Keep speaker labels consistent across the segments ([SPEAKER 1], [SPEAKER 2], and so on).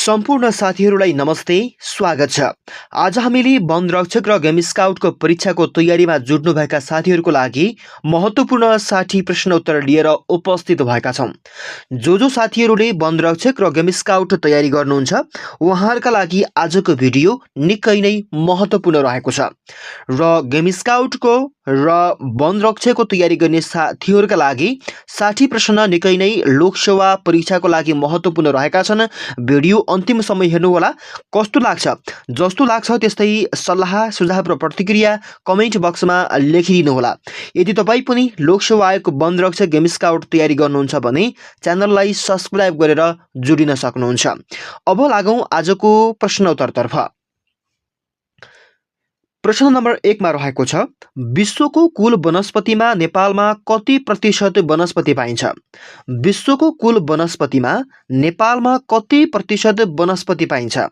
[SPEAKER 1] सम्पूर्ण साथीहरूलाई नमस्ते, स्वागत छ। आज हामीले वनरक्षक र गेम स्काउटको परीक्षाको तयारीमा जुट्नुभएका साथीहरूको लागि महत्त्वपूर्ण 60 प्रश्न उत्तर लिएर उपस्थित भएका छौँ। जो साथीहरूले वनरक्षक र गेम स्काउट तयारी गर्नुहुन्छ उहाँहरूका लागि आजको भिडियो निकै नै महत्त्वपूर्ण रहेको छ र गेम स्काउटको र वनरक्षकको तयारी गर्ने साथीहरूका लागि 60 प्रश्न निकै नै लोकसेवा परीक्षाको लागि महत्त्वपूर्ण रहेका छन्। भिडियो अन्तिमसम्म हेर्नुहोला। कस्तो लाग्छ, जस्तो लाग्छ त्यस्तै सल्लाह सुझाव र प्रतिक्रिया कमेन्ट बक्समा लेखिदिनुहोला। यदि तपाईँ पनि लोकसेवा आयोग वनरक्षक गेम स्काउट तयारी गर्नुहुन्छ भने च्यानललाई सब्सक्राइब गरेर जोडिन सक्नुहुन्छ। अब लागौँ आजको प्रश्न उत्तरतर्फ। प्रश्न नम्बर 1 मा रहेको छ, विश्वको कुल वनस्पतिमा नेपालमा कति प्रतिशत वनस्पति पाइन्छ? विश्वको कुल वनस्पतिमा नेपालमा कति प्रतिशत वनस्पति पाइन्छ?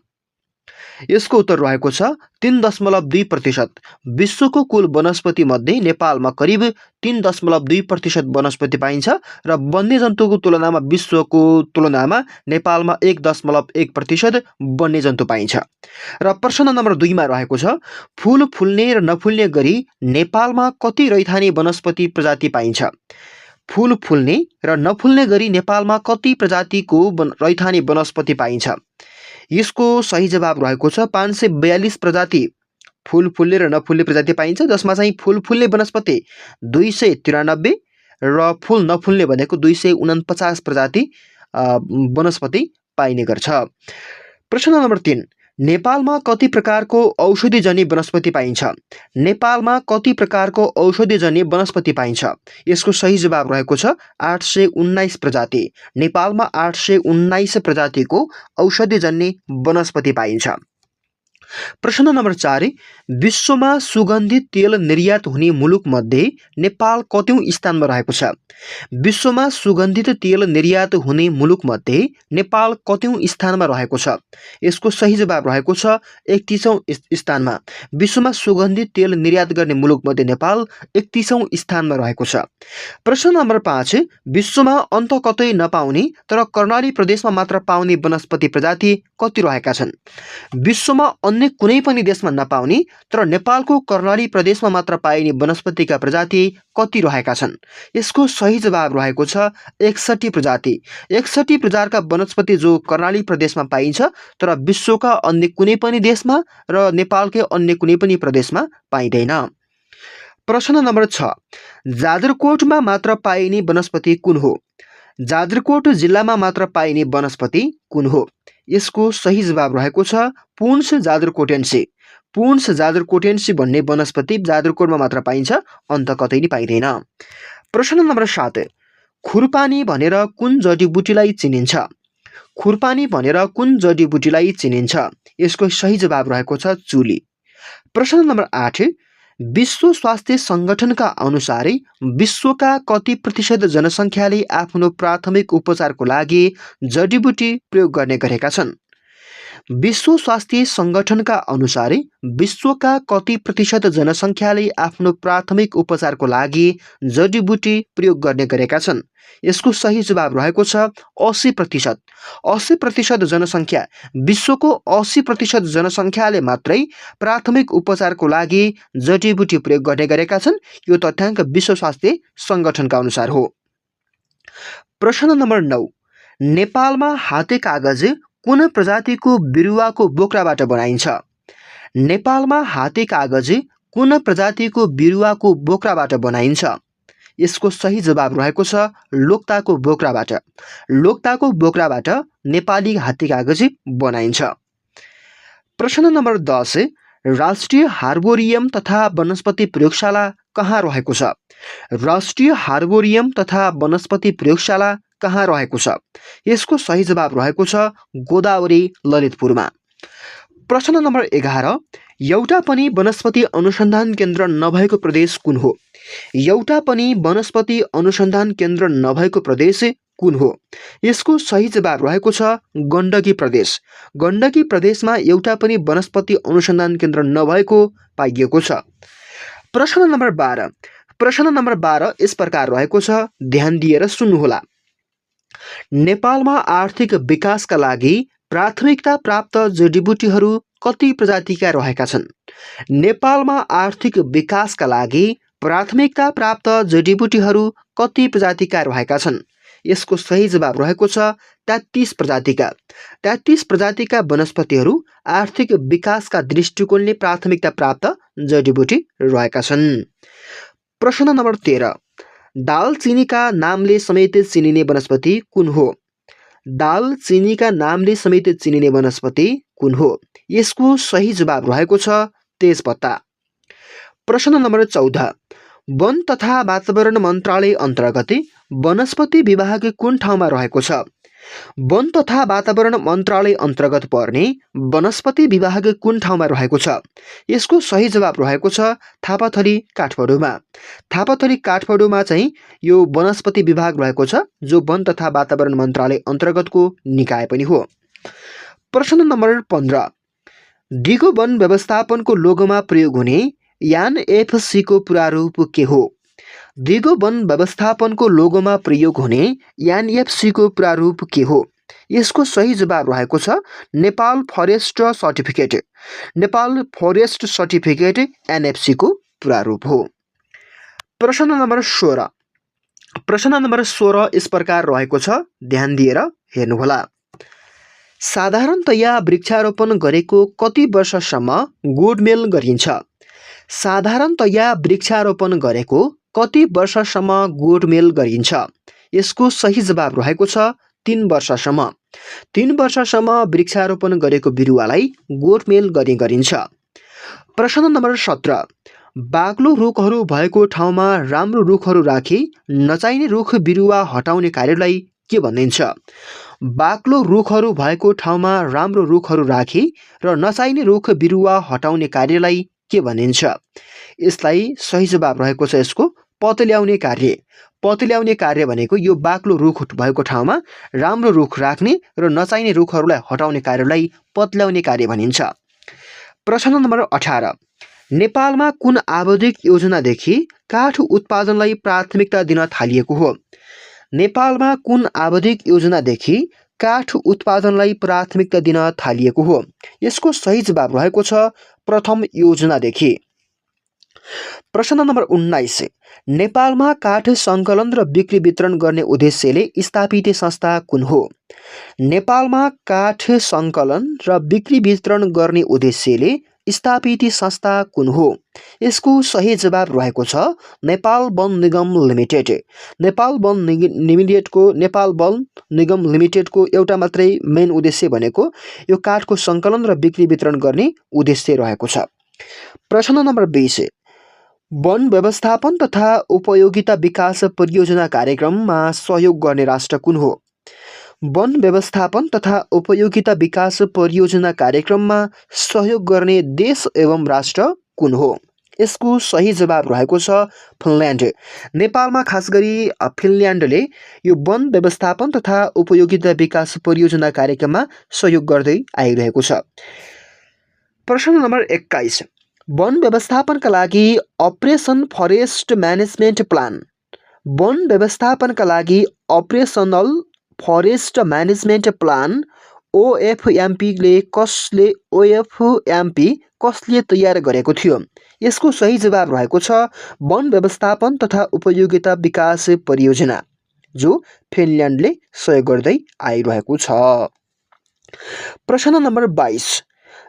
[SPEAKER 1] यसको उत्तर रहेको छ 3.2%। विश्वको कुल वनस्पति मध्ये नेपालमा करिब 3.2% वनस्पति पाइन्छ र वन्यजन्तुको तुलनामा विश्वको तुलनामा नेपालमा 1.1% वन्यजन्तु पाइन्छ। र प्रश्न नम्बर 2 मा रहेको छ, फूल फुल्ने र नफुल्ने गरी नेपालमा कति रैथाने वनस्पति प्रजाति पाइन्छ? फूल फुल्ने र नफुल्ने गरी नेपालमा कति प्रजातिको रैथाने वनस्पति पाइन्छ? यसको सही जवाब रहेको छ 542 प्रजाति फूल फुल्ने र नफुल्ने प्रजाति पाइन्छ, जसमा चाहिँ फूल फुल्ने वनस्पति 293 र फूल नफुल्ने भनेको 249 प्रजाति वनस्पति पाइने गर्छ। प्रश्न नम्बर 3, नेपालमा कति प्रकारको औषधिजन्य वनस्पति पाइन्छ? नेपालमा कति प्रकारको औषधिजन्य वनस्पति पाइन्छ? यसको सही जवाब रहेको छ 819 प्रजाति। नेपालमा 819 प्रजातिको औषधिजन्य वनस्पति पाइन्छ। प्रश्न नम्बर 4, विश्वमा सुगन्धित तेल निर्यात हुने मुलुक मध्ये नेपाल कतौं स्थानमा रहेको छ? विश्वमा सुगन्धित तेल निर्यात हुने मुलुक मध्ये नेपाल कतौं स्थानमा रहेको छ? यसको सही जवाब रहेको छ 31औं स्थानमा। विश्वमा सुगन्धित तेल निर्यात गर्ने मुलुक मध्ये नेपाल 31औं स्थानमा रहेको छ। प्रश्न नम्बर 5, विश्वमा अन्त कतै नपाउने तर कर्णाली प्रदेशमा मात्र पाउने वनस्पति प्रजाति कति रहेका छन्? विश्वमा अन्य कुनै पनि देशमा नपाउने तर नेपालको कर्णाली प्रदेशमा मात्र पाइने वनस्पतिका प्रजाति कति रहेका छन्? यसको सही जवाब रहेको छ 61 प्रजाति। 61 प्रकारका वनस्पति जो कर्णाली प्रदेशमा पाइन्छ तर विश्वका अन्य कुनै पनि देशमा र नेपालकै अन्य कुनै पनि प्रदेशमा पाइँदैन। प्रश्न नम्बर 6, जाजरकोटमा मात्र पाइने वनस्पति कुन हो? जाजरकोट जिल्लामा मात्र पाइने वनस्पति कुन हो? यसको सही जवाब रहेको छ पुन्स जाजरकोटेन्सी। पुन्स जाजरकोटेन्सी भन्ने वनस्पति जाजरकोटमा मात्र पाइन्छ, अन्त कतै नि पाइँदैन। प्रश्न नम्बर 7, खुरपानी भनेर कुन जडीबुटीलाई चिनिन्छ? खुरपानी भनेर कुन जडीबुटीलाई चिनिन्छ? यसको सही जवाब रहेको छ चुली। प्रश्न नम्बर 8, विश्व स्वास्थ्य सङ्गठनका अनुसार विश्वका कति प्रतिशत जनसङ्ख्याले आफ्नो प्राथमिक उपचारको लागि जडीबुटी प्रयोग गर्ने गरेका छन्? विश्व स्वास्थ्य सङ्गठनका अनुसार विश्वका कति प्रतिशत जनसङ्ख्याले आफ्नो प्राथमिक उपचारको लागि जडीबुटी प्रयोग गर्ने गरेका छन्? यसको सही जवाब रहेको छ 80%। 80% जनसङ्ख्या, विश्वको 80% जनसङ्ख्याले मात्रै प्राथमिक उपचारको लागि जडीबुटी प्रयोग गर्ने गरेका छन्। यो तथ्याङ्क विश्व स्वास्थ्य सङ्गठनका अनुसार हो। प्रश्न नम्बर 9, नेपालमा हाते कागज कुन प्रजातिको बिरुवाको बोक्राबाट बनाइन्छ? नेपालमा हाते कागज कुन प्रजातिको बिरुवाको बोक्राबाट बनाइन्छ? यसको सही जवाब रहेको छ लोक्ताको बोक्राबाट। लोक्ताको बोक्राबाट नेपाली हाते कागज बनाइन्छ। प्रश्न नम्बर 10, राष्ट्रिय हार्बोरियम तथा वनस्पति प्रयोगशाला कहाँ रहेको छ? राष्ट्रिय हार्बोरियम तथा वनस्पति प्रयोगशाला कहाँ रहेको छ? यसको सही जवाब रहेको छ गोदावरी ललितपुरमा। प्रश्न नम्बर 11, एउटा पनि वनस्पति अनुसन्धान केन्द्र नभएको प्रदेश कुन हो? एउटा पनि वनस्पति अनुसन्धान केन्द्र नभएको प्रदेश कुन हो? यसको सही जवाब रहेको छ गण्डकी प्रदेश। गण्डकी प्रदेशमा एउटा पनि वनस्पति अनुसन्धान केन्द्र नभएको पाइएको छ। प्रश्न नम्बर 12, प्रश्न नम्बर 12 यस प्रकार रहेको छ, ध्यान दिएर सुन्नुहोला। नेपालमा आर्थिक विकासका लागि प्राथमिकता प्राप्त जडीबुटीहरू कति प्रजातिका रहेका छन्? नेपालमा आर्थिक विकासका लागि प्राथमिकता प्राप्त जडीबुटीहरू कति प्रजातिका रहेका छन्? यसको सही जवाब रहेको छ 33 प्रजातिका। 33 प्रजातिका वनस्पतिहरू आर्थिक विकासका दृष्टिकोणले प्राथमिकता प्राप्त जडीबुटी रहेका छन्। प्रश्न नम्बर 13, दालचिनीका नामले समेत चिनिने वनस्पति कुन हो? दालचिनीका नामले समेत चिनिने वनस्पति कुन हो? यसको सही जवाब रहेको छ तेजपत्ता। प्रश्न नम्बर 14, वन तथा वातावरण मन्त्रालय अन्तर्गत वनस्पति विभाग कुन ठाउँमा रहेको छ? वन तथा वातावरण मन्त्रालय अन्तर्गत पर्ने वनस्पति विभाग कुन ठाउँमा रहेको छ? यसको सही जवाब रहेको छ थापाथली काठमाडौँमा। थापाथली काठमाडौँमा चाहिँ यो वनस्पति विभाग रहेको छ, जो वन तथा वातावरण मन्त्रालय अन्तर्गतको निकाय पनि हो। प्रश्न नम्बर 15, दिगो वन व्यवस्थापनको लोगोमा प्रयोग हुने यानएफसीको प्रारूप के हो? दिगो वन व्यवस्थापनको लोगोमा प्रयोग हुने यानएफसीको प्रारूप के हो? यसको सही जवाब रहेको छ Nepal forest certificate. Nepal forest certificate एनएफसीको प्रारूप हो। प्रश्न नम्बर 16, प्रश्न नम्बर 16 यस प्रकार रहेको छ, ध्यान दिएर हेर्नुहोला। साधारणतया वृक्षारोपण गरेको कति वर्षसम्म गोडमेल गरिन्छ? साधारणतया वृक्षारोपण गरेको कति वर्षसम्म गोडमेल गरिन्छ? यसको सही जवाब रहेको छ 3 वर्षसम्म। 3 वर्षसम्म वृक्षारोपण गरेको बिरुवालाई गोडमेल गर्ने गरिन्छ। प्रश्न नम्बर 17, बाक्लो रुखहरू भएको ठाउँमा राम्रो रुखहरू राखी नचाहिने रुख बिरुवा हटाउने कार्यलाई के भनिन्छ? बाक्लो रुखहरू भएको ठाउँमा राम्रो रुखहरू राखी र नचाहिने रुख बिरुवा हटाउने कार्यलाई के भनिन्छ? यसलाई सही जवाब रहेको छ यसको पत्ल्याउने कार्य। पत्ल्याउने कार्य भनेको यो बाक्लो रुख भएको ठाउँमा राम्रो रुख राख्ने र नचाहिने रुखहरूलाई हटाउने कार्यलाई पत्ल्याउने कार्य भनिन्छ। प्रश्न नम्बर 18, नेपालमा कुन आवधिक योजनादेखि काठ उत्पादनलाई प्राथमिकता दिन थालिएको हो? नेपालमा कुन आवधिक योजनादेखि काठ उत्पादनलाई प्राथमिकता दिन थालिएको हो? यसको सही जवाब रहेको छ प्रथम योजनादेखि। प्रश्न नम्बर 19, नेपालमा काठ सङ्कलन र बिक्री वितरण गर्ने उद्देश्यले स्थापित संस्था कुन हो? नेपालमा काठ सङ्कलन र बिक्री वितरण गर्ने उद्देश्यले स्थापित संस्था कुन हो? यसको सही जवाब रहेको छ नेपाल वन निगम लिमिटेड। नेपाल वन निगम लिमिटेडको एउटा मात्रै मेन उद्देश्य भनेको यो काठको सङ्कलन र बिक्री वितरण गर्ने उद्देश्य रहेको छ। प्रश्न नम्बर 20, वन व्यवस्थापन तथा उपयोगिता विकास परियोजना कार्यक्रममा सहयोग गर्ने राष्ट्र कुन हो? वन व्यवस्थापन तथा उपयोगिता विकास परियोजना कार्यक्रममा सहयोग गर्ने देश एवं राष्ट्र कुन हो? यसको सही जवाब रहेको छ फिनल्यान्ड। नेपालमा खास गरी फिनल्यान्डले यो वन व्यवस्थापन तथा उपयोगिता विकास परियोजना कार्यक्रममा सहयोग गर्दै आइरहेको छ। प्रश्न नम्बर 21, वन व्यवस्थापनका लागि अपरेसन फरेस्ट म्यानेजमेन्ट प्लान। वन व्यवस्थापनका लागि अपरेसनल फरेस्ट म्यानेजमेन्ट प्लान ओएफएमपी कसले तयार गरेको थियो? यसको सही जवाब रहेको छ वन व्यवस्थापन तथा उपयोगिता विकास परियोजना, जो फिनल्यान्डले सहयोग गर्दै आइरहेको छ। प्रश्न नम्बर 22,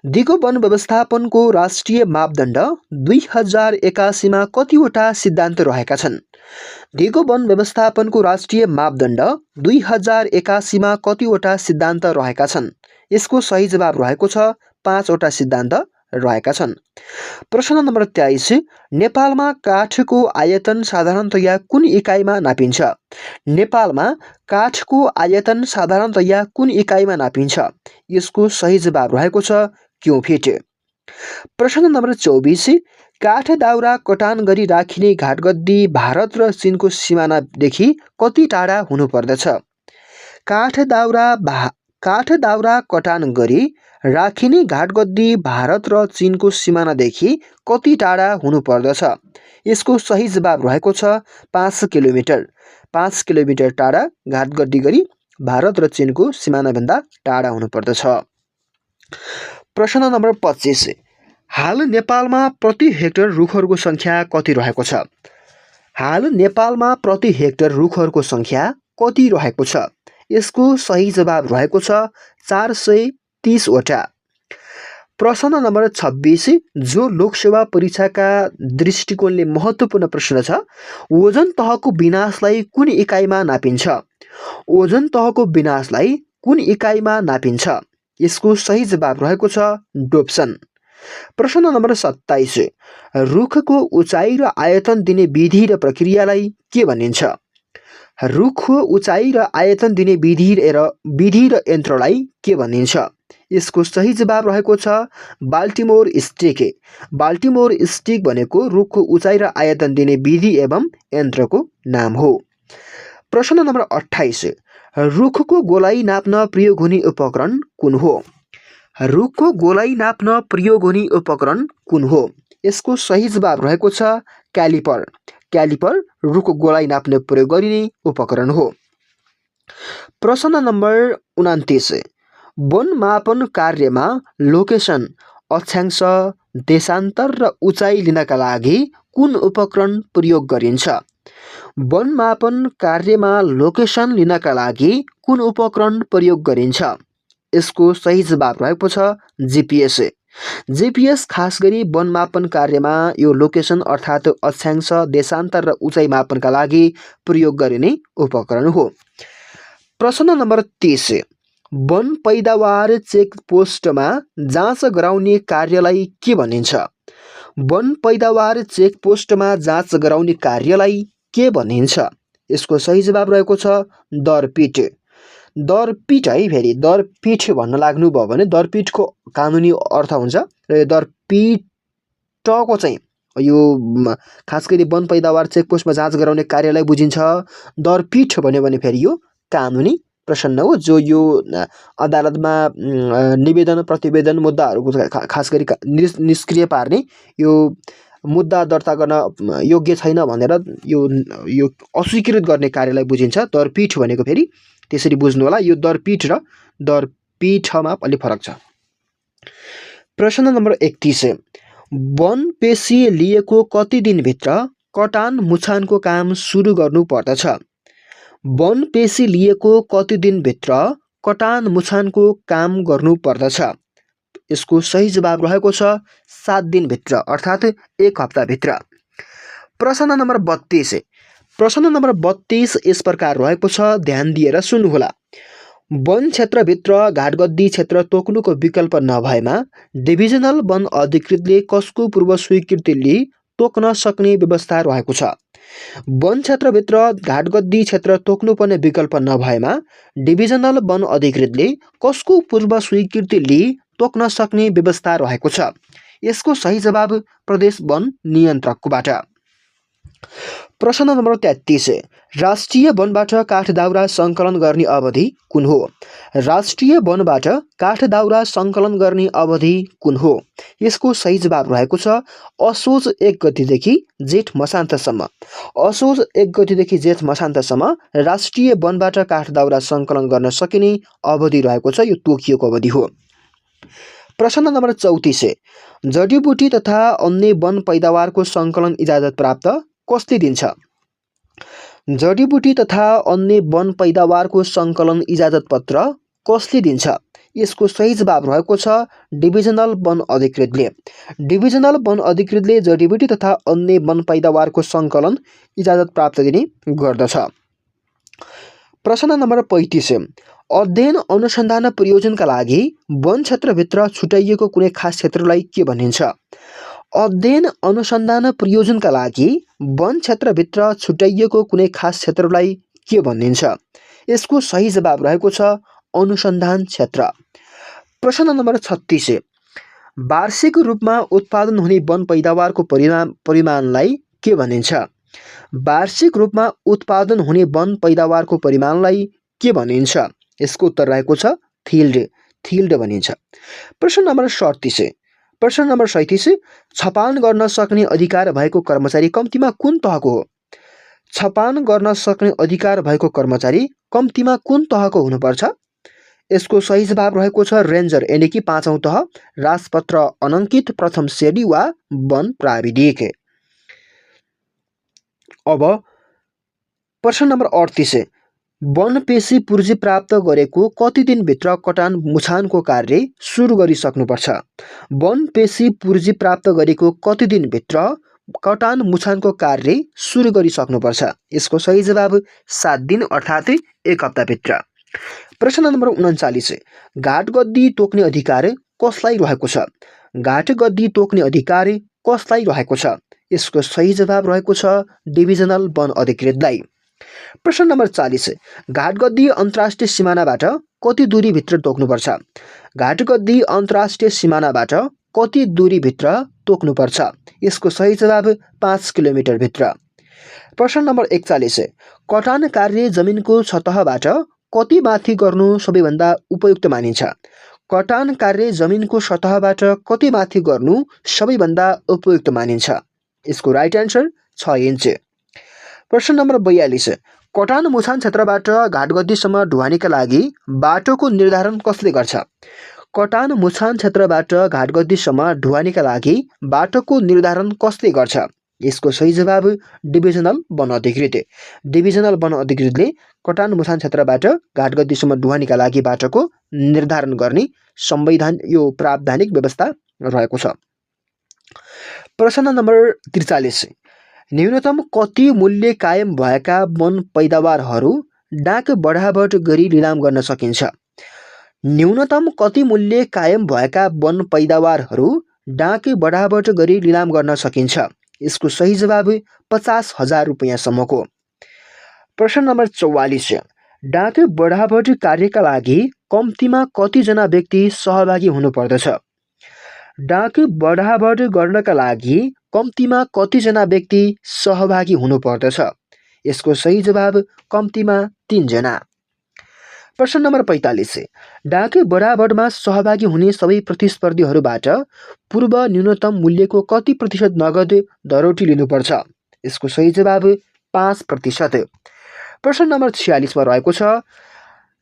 [SPEAKER 1] दिगो वन व्यवस्थापनको राष्ट्रिय मापदण्ड 2081 मा कतिवटा सिद्धान्त रहेका छन्? दिगो वन व्यवस्थापनको राष्ट्रिय मापदण्ड 2081 मा कतिवटा सिद्धान्त रहेका छन्? यसको सही जवाब रहेको छ 5 वटा सिद्धान्त रहेका छन्। प्रश्न नम्बर 23, नेपालमा काठको आयतन साधारणतया कुन इकाइमा नापिन्छ? नेपालमा काठको आयतन साधारणतया कुन इकाइमा नापिन्छ? यसको सही जवाब रहेको छ क्युफिट। प्रश्न नम्बर 24, काठ दाउरा कटान गरी राखिने घाटगद्दी भारत र चीनको सिमानादेखि कति टाढा हुनुपर्दछ? काठ दाउरा कटान गरी राखिने घाटगद्दी भारत र चीनको सिमानादेखि कति टाढा हुनुपर्दछ? यसको सही जवाब रहेको छ 5 किलोमिटर। 5 किलोमिटर टाढा घाटगद्दी गरी भारत र चीनको सिमानाभन्दा टाढा हुनुपर्दछ। प्रश्न नम्बर 25, हाल नेपालमा प्रति हेक्टर रुखहरूको सङ्ख्या कति रहेको छ? हाल नेपालमा प्रति हेक्टर रुखहरूको सङ्ख्या कति रहेको छ? यसको सही जवाब रहेको छ 430 वटा। प्रश्न नम्बर 26, जो लोकसेवा परीक्षाका दृष्टिकोणले महत्त्वपूर्ण प्रश्न छ, ओजन तहको विनाशलाई कुन इकाइमा नापिन्छ? ओजन तहको विनाशलाई कुन इकाइमा नापिन्छ? यसको सही जवाब रहेको छ डोप्सन। प्रश्न नम्बर 27, रुखको उचाइ र आयतन दिने विधि र प्रक्रियालाई के भनिन्छ? रुखको उचाइ र आयतन दिने विधि र यन्त्रलाई के भनिन्छ? यसको सही जवाब रहेको छ बाल्टिमोर स्टिक। बाल्टिमोर स्टिक भनेको रुखको उचाइ र आयतन दिने विधि एवं यन्त्रको नाम हो। प्रश्न नम्बर 28, रुखको गोलाइ नाप्न प्रयोग हुने उपकरण कुन हो? रुखको गोलाइ नाप्न प्रयोग हुने उपकरण कुन हो? यसको सही जवाब रहेको छ क्यालिपर। क्यालिपर रुखको गोलाइ नाप्न प्रयोग गरिने उपकरण हो। प्रश्न नम्बर 29, वन मापन कार्यमा लोकेसन, अक्षांश, देशान्तर र उचाइ लिनका लागि कुन उपकरण प्रयोग गरिन्छ? वन मापन कार्यमा लोकेसन लिनका लागि कुन उपकरण प्रयोग गरिन्छ? यसको सही जवाब रहेको छ GPS। GPS खास गरी वन मापन कार्यमा यो लोकेसन अर्थात् अक्षांश, देशान्तर र उचाइ मापनका लागि प्रयोग गरिने उपकरण हो। प्रश्न नम्बर 30, वन पैदावार चेकपोस्टमा जाँच गराउने कार्यलाई के भनिन्छ? वन पैदावार चेकपोस्टमा जाँच गराउने कार्यलाई के भनिन्छ? यसको सही जवाब रहेको छ दरपिट। दरपिट है, फेरि दरपिट भन्न लाग्नुभयो भने दरपिटको कानुनी अर्थ हुन्छ र यो दरपिटको चाहिँ यो खास गरी वन पैदावार चेकपोस्टमा जाँच गराउने कार्यलाई बुझिन्छ। दरपिट भन्यो भने फेरि यो कानुनी प्रश्न हो, जो यो अदालतमा निवेदन प्रतिवेदन मुद्दाहरूको खास गरी निष्क्रिय पार्ने, यो मुद्दा दर्ता गर्न योग्य छैन भनेर यो अस्वीकृत गर्ने कार्यलाई बुझिन्छ। दरपिट भनेको फेरि त्यसरी बुझ्नु होला, यो दरपिट र दरपिठमा अलि फरक छ। प्रश्न नम्बर 31, वन पेशी लिएको कति दिनभित्र कटान मुछानको काम सुरु गर्नु पर्दछ? वन पेशी लिएको कति दिनभित्र कटान मुछानको काम गर्नु पर्दछ? यसको सही जवाब रहेको छ 7 दिनभित्र अर्थात् 1 हप्ताभित्र। प्रश्न नम्बर 32, प्रश्न नम्बर 32 यस प्रकार रहेको छ, ध्यान दिएर सुन्नुहोला। वन क्षेत्रभित्र घाटगद्दी क्षेत्र तोक्नुको विकल्प नभएमा डिभिजनल वन अधिकृतले कसको पूर्व स्वीकृति लिई तोक्न सक्ने व्यवस्था रहेको छ? वन क्षेत्रभित्र घाटगद्दी क्षेत्र तोक्नुपर्ने विकल्प नभएमा डिभिजनल वन अधिकृतले कसको पूर्व स्वीकृति लिई तोक्न सक्ने व्यवस्था रहेको छ? यसको सही जवाब प्रदेश वन नियन्त्रकबाट। प्रश्न नम्बर 33, राष्ट्रिय वनबाट काठदाउरा सङ्कलन गर्ने अवधि कुन हो? राष्ट्रिय वनबाट काठदाउरा सङ्कलन गर्ने अवधि कुन हो? यसको सही जवाब रहेको छ असोज 1 गतेदेखि जेठ मसान्तसम्म। असोज 1 गतेदेखि जेठ मसान्तसम्म राष्ट्रिय वनबाट काठदाउरा सङ्कलन गर्न सकिने अवधि रहेको छ, यो तोकिएको अवधि हो। प्रश्न नम्बर 34, जडीबुटी तथा अन्य वन पैदावारको सङ्कलन इजाजत प्राप्त कसले दिन्छ? जडीबुटी तथा अन्य वन पैदावारको सङ्कलन इजाजत पत्र कसले दिन्छ? यसको सही जवाब रहेको छ डिभिजनल वन अधिकृतले। डिभिजनल वन अधिकृतले जडीबुटी तथा अन्य वन पैदावारको सङ्कलन इजाजत प्राप्त दिने गर्दछ। प्रश्न नम्बर 35, अध्ययन अनुसन्धान प्रयोजनका लागि वन क्षेत्रभित्र छुट्याइएको कुनै खास क्षेत्रलाई के भनिन्छ? अध्ययन अनुसन्धान प्रयोजनका लागि वन क्षेत्रभित्र छुट्याइएको कुनै खास क्षेत्रलाई के भनिन्छ? यसको सही जवाब रहेको छ अनुसन्धान क्षेत्र। प्रश्न नम्बर 36, वार्षिक रूपमा उत्पादन हुने वन पैदावारको परिमाणलाई के भनिन्छ? वार्षिक रूपमा उत्पादन हुने वन पैदावारको परिमाणलाई के भनिन्छ? यसको उत्तर रहेको छ थिल्ड भनिन्छ। प्रश्न नम्बर 37, छपान गर्न सक्ने अधिकार भएको कर्मचारी कम्तीमा कुन तहको हो? छपान गर्न सक्ने अधिकार भएको कर्मचारी कम्तीमा कुन तहको हुनुपर्छ? यसको सही जवाब रहेको छ रेन्जर यानि कि 5औं तह, राजपत्र अनङ्कित प्रथम श्रेणी वा वन प्राविधिक। अब प्रश्न नम्बर 38, वन पेशी पूर्जी प्राप्त गरेको कति दिनभित्र कटान मुछानको कार्य सुरु गरिसक्नुपर्छ? वन पेशी पूर्जी प्राप्त गरेको कति दिनभित्र कटान मुछानको कार्य सुरु गरिसक्नुपर्छ? यसको सही जवाब 7 दिन अर्थात् 1 हप्ताभित्र। प्रश्न नम्बर 39, घाटगद्दी तोक्ने अधिकार कसलाई रहेको छ? घाटगद्दी तोक्ने अधिकार कसलाई रहेको छ? यसको सही जवाब रहेको छ डिभिजनल वन अधिकृतलाई। प्रश्न नम्बर 40, घाटगद्दी अन्तर्राष्ट्रिय सिमानाबाट कति दूरीभित्र तोक्नुपर्छ? घाटगद्दी अन्तर्राष्ट्रिय सिमानाबाट कति दूरीभित्र तोक्नुपर्छ? यसको सही जवाब 5 किलोमिटरभित्र। प्रश्न नम्बर 41, कटान कार्य जमिनको सतहबाट कति माथि गर्नु सबैभन्दा उपयुक्त मानिन्छ? कटान कार्य जमिनको सतहबाट कति माथि गर्नु सबैभन्दा उपयुक्त मानिन्छ? यसको राइट एन्सर 6 इन्च। प्रश्न नम्बर 42, कटान मुछान क्षेत्रबाट घाटगद्दीसम्म ढुवानीका लागि बाटोको निर्धारण कसले गर्छ? कटान मुछान क्षेत्रबाट घाटगद्दीसम्म ढुवानीका लागि बाटोको निर्धारण कसले गर्छ? यसको सही जवाब डिभिजनल वन अधिकृत। डिभिजनल वन अधिकृतले कटान मुछान क्षेत्रबाट घाटगद्दीसम्म ढुवानीका लागि बाटोको निर्धारण गर्ने यो प्रावधानिक व्यवस्था रहेको छ। प्रश्न नम्बर 43, न्यूनतम कति मूल्य कायम भएका वन पैदावारहरू डाक बढावट गरी लिलाम गर्न सकिन्छ? न्यूनतम कति मूल्य कायम भएका वन पैदावारहरू डाक बढावट गरी लिलाम गर्न सकिन्छ? यसको सही जवाब 50,000 रुपैयाँसम्मको। प्रश्न नम्बर 44, डाक बढावट कार्यका लागि कम्तीमा कतिजना व्यक्ति सहभागी हुनुपर्दछ? डाक बढावट गर्नका लागि कम्तीमा कतिजना व्यक्ति सहभागी हुनुपर्दछ? यसको सही जवाब कम्तीमा 3 जना। प्रश्न नम्बर 45, डाक बढावटमा सहभागी हुने सबै प्रतिस्पर्धीहरूबाट पूर्व न्यूनतम मूल्यको कति प्रतिशत नगद धरोटी लिनुपर्छ? यसको सही जवाब 5%। प्रश्न नम्बर 46 मा रहेको छ,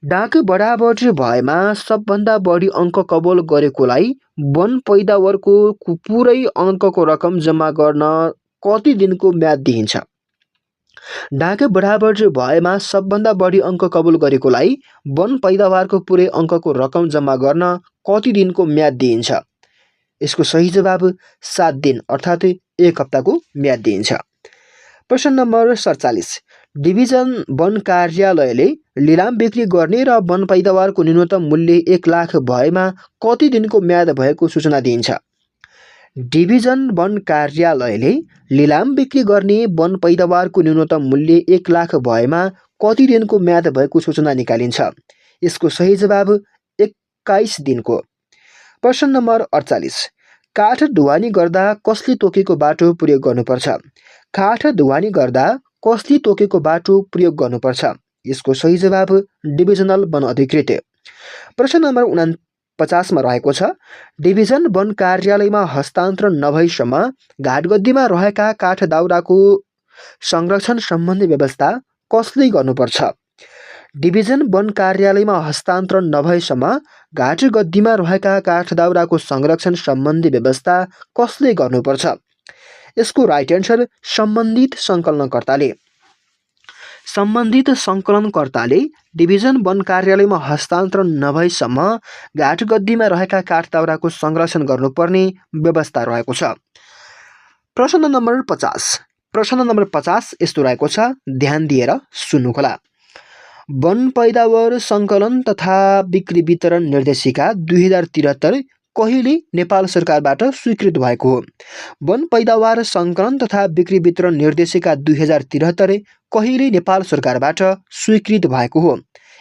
[SPEAKER 1] डाक बढावट भएमा सबभन्दा बढी अङ्क कबोल गरेकोलाई वन पैदावारको पुरै अङ्कको रकम जम्मा गर्न कति दिनको म्याद दिइन्छ? डाक बढावट भएमा सबभन्दा बढी अङ्क कबुल गरेकोलाई वन पैदावारको पुरै अङ्कको रकम जम्मा गर्न कति दिनको म्याद दिइन्छ? यसको सही जवाब 7 दिन अर्थात् 1 हप्ताको म्याद दिइन्छ। प्रश्न नम्बर 47, डिभिजन वन कार्यालयले लिलाम बिक्री गर्ने र वन पैदावारको न्यूनतम मूल्य 1 लाख भएमा कति दिनको म्याद भएको सूचना दिइन्छ? डिभिजन वन कार्यालयले लिलाम बिक्री गर्ने वन पैदावारको न्यूनतम मूल्य 1 लाख भएमा कति दिनको म्याद भएको सूचना निकालिन्छ? यसको सही जवाब 21 दिनको। प्रश्न नम्बर 48, काठ ढुवानी गर्दा कसले तोकेको बाटो प्रयोग गर्नुपर्छ? काठ ढुवानी गर्दा कसले तोकेको बाटो प्रयोग गर्नुपर्छ? यसको सही जवाब डिभिजनल वन अधिकृत। प्रश्न नम्बर 49 मा रहेको छ, डिभिजन वन कार्यालयमा हस्तान्तरण नभएसम्म घाटगद्दीमा रहेका काठ दाउराको संरक्षण सम्बन्धी व्यवस्था कसले गर्नुपर्छ? डिभिजन वन कार्यालयमा हस्तान्तरण नभएसम्म घाटगद्दीमा रहेका काठ दाउराको संरक्षण सम्बन्धी व्यवस्था कसले गर्नुपर्छ? यसको राइट एन्सर सम्बन्धित सङ्कलनकर्ताले। सम्बन्धित सङ्कलनकर्ताले डिभिजन वन कार्यालयमा हस्तान्तरण नभएसम्म घाटगद्दीमा रहेका काठ दाउराको संरक्षण गर्नुपर्ने व्यवस्था रहेको छ। प्रश्न नम्बर 50, प्रश्न नम्बर 50 यस्तो रहेको छ, ध्यान दिएर सुन्नुहोला। वन पैदावार सङ्कलन तथा बिक्री वितरण निर्देशिका 2073 कहिले नेपाल सरकारबाट स्वीकृत भएको हो? वन पैदावार सङ्कलन तथा बिक्री वितरण निर्देशिका 2073 कहिले नेपाल सरकारबाट स्वीकृत भएको हो?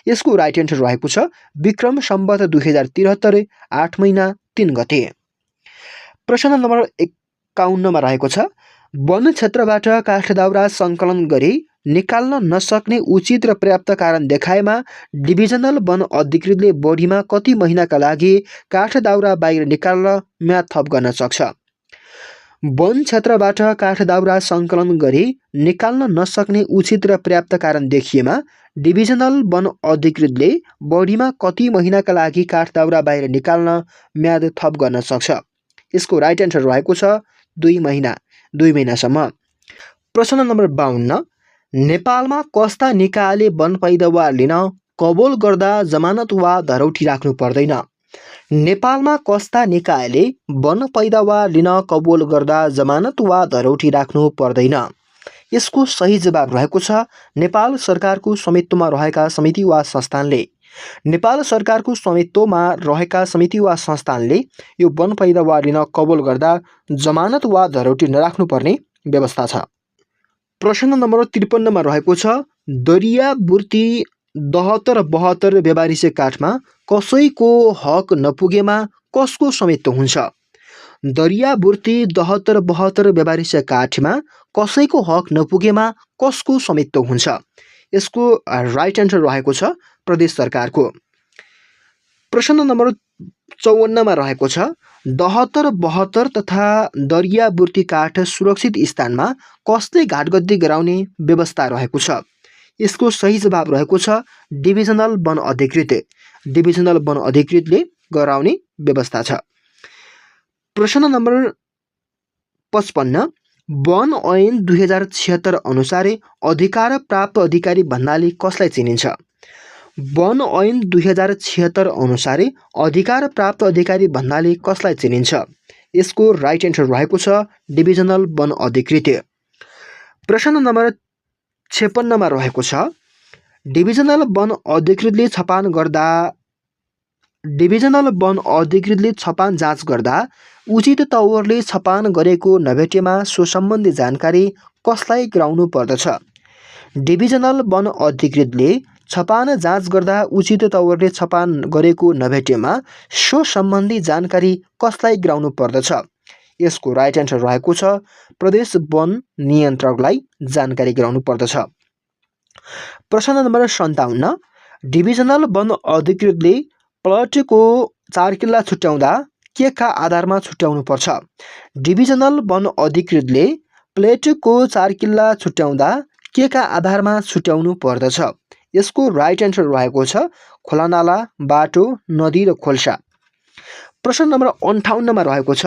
[SPEAKER 1] यसको राइट एन्सर रहेको छ विक्रम सम्वत 2073 8 महिना 3 गते। प्रश्न नम्बर 51 मा रहेको छ, वन क्षेत्रबाट काठ दाउरा सङ्कलन गरी निकाल्न नसक्ने उचित र पर्याप्त कारण देखाएमा डिभिजनल वन अधिकृतले बढीमा कति महिनाका लागि काठ दाउरा बाहिर निकाल्न म्याद थप गर्न सक्छ? वन क्षेत्रबाट काठ दाउरा सङ्कलन गरी निकाल्न नसक्ने उचित र पर्याप्त कारण देखिएमा डिभिजनल वन अधिकृतले बढीमा कति महिनाका लागि काठ दाउरा बाहिर निकाल्न म्याद थप गर्न सक्छ? यसको राइट एन्सर रहेको छ 2 महिना, 2 महिनासम्म। प्रश्न नम्बर 52, नेपालमा कस्ता निकायले वन पैदावार लिन कबोल गर्दा जमानत वा धरौटी राख्नु पर्दैन? नेपालमा कस्ता निकायले वन पैदावार लिन कबोल गर्दा जमानत वा धरौटी राख्नु पर्दैन? यसको सही जवाब रहेको छ नेपाल सरकारको स्वामित्वमा रहेका समिति वा संस्थानले। नेपाल सरकारको स्वामित्वमा रहेका समिति वा संस्थानले यो वन पैदावार लिन कबोल गर्दा जमानत वा धरौटी नराख्नुपर्ने व्यवस्था छ। प्रश्न नम्बर 53 मा रहेको छ दरिया बुर्ती 72 व्यापारिसे काठमा कसैको हक नपुगेमा कसको स्वामित्व हुन्छ? दरिया बुर्ती 72 व्यापारिसे काठमा कसैको हक नपुगेमा कसको स्वामित्व हुन्छ? यसको राइट एन्सर रहेको छ प्रदेश सरकारको। प्रश्न नम्बर 54 मा रहेको छ 72 तथा दरिया बुर्ती काठ सुरक्षित स्थानमा कसले घाटगद्दी गराउने व्यवस्था रहेको छ? यसको सही जवाब रहेको छ डिभिजनल वन अधिकृत। डिभिजनल वन अधिकृतले गराउने व्यवस्था छ। प्रश्न नम्बर 55, वन ऐन 2076 अनुसार अधिकार प्राप्त अधिकारी भन्नाले कसलाई चिनिन्छ? वन ऐन 2076 अनुसार अधिकार प्राप्त अधिकारी भन्नाले कसलाई चिनिन्छ? यसको राइट एन्सर रहेको छ डिभिजनल वन अधिकृत। प्रश्न नम्बर 56 मा रहेको छ डिभिजनल वन अधिकृतले छपान जाँच गर्दा उचित तौरले छपान गरेको नभेटेमा सो सम्बन्धी जानकारी कसलाई गराउनु पर्दछ? डिभिजनल वन अधिकृतले छपान जाँच गर्दा उचित तौरले छपान गरेको नभेटेमा सो सम्बन्धी जानकारी कसलाई गराउनु पर्दछ? यसको राइट एन्सर रहेको छ प्रदेश वन नियन्त्रकलाई जानकारी गराउनु पर्दछ। प्रश्न नम्बर 57, डिभिजनल वन अधिकृतले प्लटको 4 किल्ला छुट्याउँदा के का आधारमा छुट्याउनु पर्छ? डिभिजनल वन अधिकृतले प्लटको 4 किल्ला छुट्याउँदा के का आधारमा छुट्याउनु पर्दछ? यसको राइट एन्सर रहेको छ खोलानाला, बाटो, नदी र खोल्सा। प्रश्न नम्बर 58 मा रहेको छ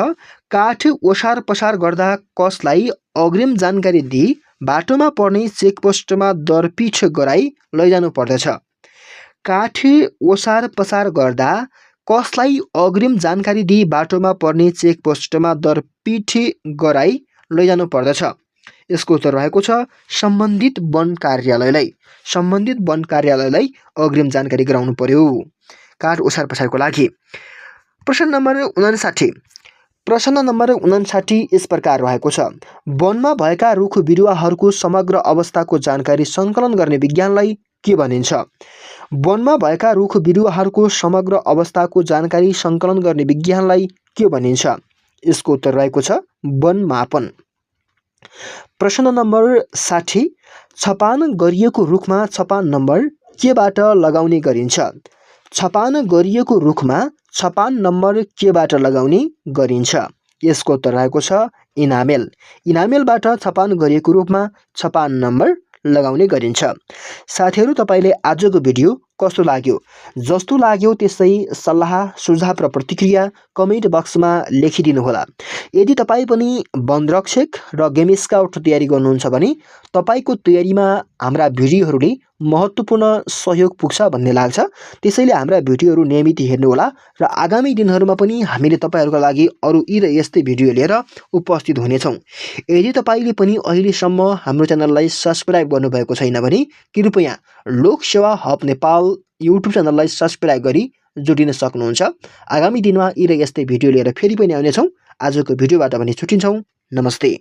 [SPEAKER 1] काठ ओसार पसार गर्दा कसलाई अग्रिम जानकारी दिई बाटोमा पर्ने चेकपोस्टमा दरपीठ गराई लैजानु पर्दछ? काठ ओसार पसार गर्दा कसलाई अग्रिम जानकारी दिई बाटोमा पर्ने चेकपोस्टमा दरपीठ गराई लैजानु पर्दछ? यसको उत्तर रहेको छ सम्बन्धित वन कार्यालयलाई। सम्बन्धित वन कार्यालयलाई अग्रिम जानकारी गराउनु पर्यो काठ ओसार पसारको लागि। प्रश्न नम्बर 59, प्रश्न नम्बर 59 यस प्रकार रहेको छ वनमा भएका रुख बिरुवाहरूको समग्र अवस्थाको जानकारी सङ्कलन गर्ने विज्ञानलाई के भनिन्छ? वनमा भएका रुख बिरुवाहरूको समग्र अवस्थाको जानकारी सङ्कलन गर्ने विज्ञानलाई के भनिन्छ? यसको उत्तर रहेको छ वन मापन। प्रश्न नम्बर 60, छपान गरिएको रुखमा छपान नम्बर केबाट लगाउने गरिन्छ? छपान गरिएको रुखमा छपान नम्बर केबाट लगाउने गरिन्छ? यसको उत्तर रहेको छ इनामेल। इनामेलबाट छपान गरिएको रुखमा छपान नम्बर लगाउने गरिन्छ। साथीहरू, तपाईँले आजको भिडियो कस्तो लाग्यो? जस्तो लाग्यो त्यसै सल्लाह, सुझाव र प्रतिक्रिया कमेन्ट बक्समा लेखिदिनुहोला। यदि तपाईँ पनि वनरक्षक र गेम स्काउट तयारी गर्नुहुन्छ भने तपाईँको तयारीमा हाम्रा भिडियोहरूले महत्त्वपूर्ण सहयोग पुग्छ भन्ने लाग्छ। त्यसैले हाम्रा भिडियोहरू नियमित हेर्नुहोला र आगामी दिनहरूमा पनि हामीले तपाईँहरूका लागि अरू यी र यस्तै भिडियो लिएर उपस्थित हुनेछौँ। यदि तपाईँले पनि अहिलेसम्म हाम्रो च्यानललाई सब्सक्राइब गर्नुभएको छैन भने कृपया लोकसेवा हब नेपाल युट्युब च्यानललाई सब्सक्राइब गरी जोडिन सक्नुहुन्छ। आगामी दिनमा यी र यस्तै भिडियो लिएर फेरि पनि आउनेछौँ। आजको भिडियोबाट पनि छुट्टिन्छौँ। नमस्ते।